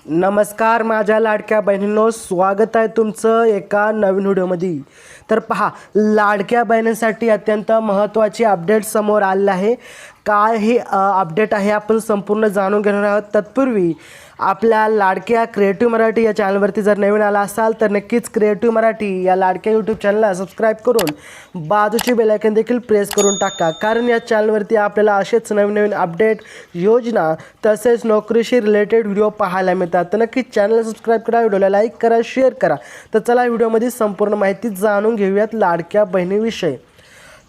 नमस्कार माझ्या लाडक्या बहिणींनो, स्वागत आहे तुमचं एका नवीन व्हिडिओमध्ये। तर पहा, लाडक्या बहिणींसाठी अत्यंत महत्त्वाची अपडेट समोर आले आहे। काय हे अपडेट आहे आपण संपूर्ण जाणून घेणार आहोत। तत्पूर्वी आपल्या लाडक्या क्रिएटिव्ह मराठी या चॅनलवरती जर नवीन आला असाल तर नक्कीच क्रिएटिव्ह मराठी या लाडक्या यूट्यूब चॅनलला सबस्क्राईब करून बाजूची बेल आयकॉन देखील प्रेस करून टाका, कारण या चॅनलवरती आपल्याला असेच नवीन नवीन अपडेट, योजना तसेच नोकरीशी रिलेटेड व्हिडिओ पाहायला मिळतात। तर नक्कीच चॅनलला सबस्क्राईब करा, व्हिडिओला लाईक करा, शेअर करा। तर चला व्हिडिओमध्ये संपूर्ण माहिती जाणून घेऊयात लाडक्या बहिणीविषयी।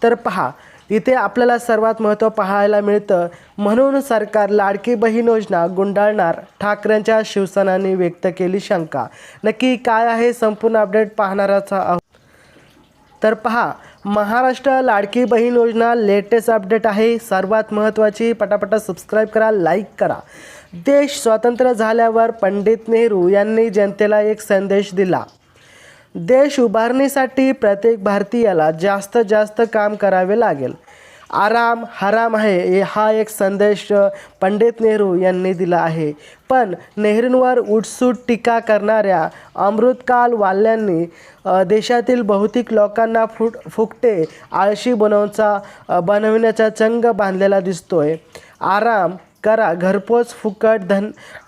तर पहा, इथे आपल्याला सर्वात महत्त्व पाहायला मिळतं। म्हणून सरकार लाडकी बहीण योजना गुंडाळणार, ठाकरेंच्या शिवसेनांनी व्यक्त केली शंका। नक्की काय आहे संपूर्ण अपडेट पाहणारच आहोत। तर पहा, महाराष्ट्र लाडकी बहीण योजना लेटेस्ट अपडेट आहे। सर्वात महत्त्वाची, पटापटा सबस्क्राईब करा, लाईक करा। देश स्वतंत्र झाल्यावर पंडित नेहरू यांनी जनतेला एक संदेश दिला। देश उभारणीसाठी प्रत्येक भारतीयाला जास्तीत जास्त काम करावे लागेल। आराम हराम आहे, हा एक संदेश पंडित नेहरू यांनी दिला आहे। पण नेहरूंवर उठसूट टीका करणाऱ्या अमृतकाल वाल्यांनी देशातील बहुतेक लोकांना फुकटे आळशी बनवण्याचा चंग बांधलेला दिसतोय। आराम करा, घरपोच फुकट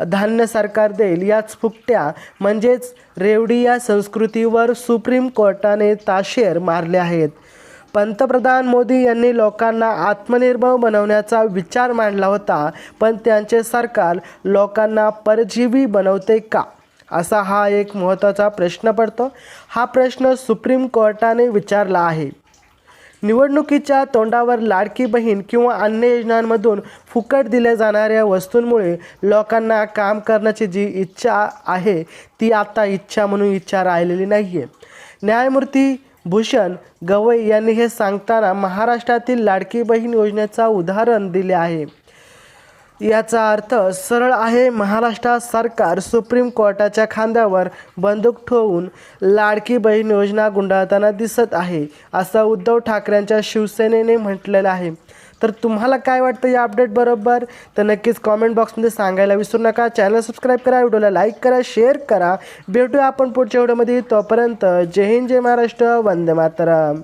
धान्य सरकार देईल, याच फुकट्या म्हणजेच रेवडी या संस्कृतीवर सुप्रीम कोर्टाने ताशेर मारले आहेत। पंतप्रधान मोदी यांनी लोकांना आत्मनिर्भर बनवण्याचा विचार मांडला होता, पण त्यांचे सरकार लोकांना परजीवी बनवते का, असा हा एक महत्त्वाचा प्रश्न पडतो। हा प्रश्न सुप्रीम कोर्टाने विचारला आहे। निवडणुकीच्या तोंडावर लाडकी बहीण किंवा अन्य योजनांमधून फुकट दिल्या जाणाऱ्या वस्तूंमुळे लोकांना काम करण्याची जी इच्छा आहे ती आता इच्छा म्हणून इच्छा राहिलेली नाही आहे। न्यायमूर्ती भूषण गवई यांनी हे सांगताना महाराष्ट्रातील लाडकी बहीण योजनेचा उदाहरण दिले आहे। याचा अर्थ सरळ आहे, महाराष्ट्र सरकार सुप्रीम कोर्टाच्या खांद्यावर बंदूक ठेवून लाडकी बहीण योजना गुंडाळताना दिसत आहे, असं उद्धव ठाकरेंच्या शिवसेनेने म्हटलेलं आहे। तर तुम्हाला काय वाटतं या अपडेट बरोबर, तर नक्कीच कॉमेंट बॉक्समध्ये सांगायला विसरू नका। चॅनल सबस्क्राईब करा, व्हिडिओला लाईक करा, शेअर करा। भेटूया आपण पुढच्या व्हिडिओमध्ये, तोपर्यंत जय हिंद, जय महाराष्ट्र, वंदे मातरम।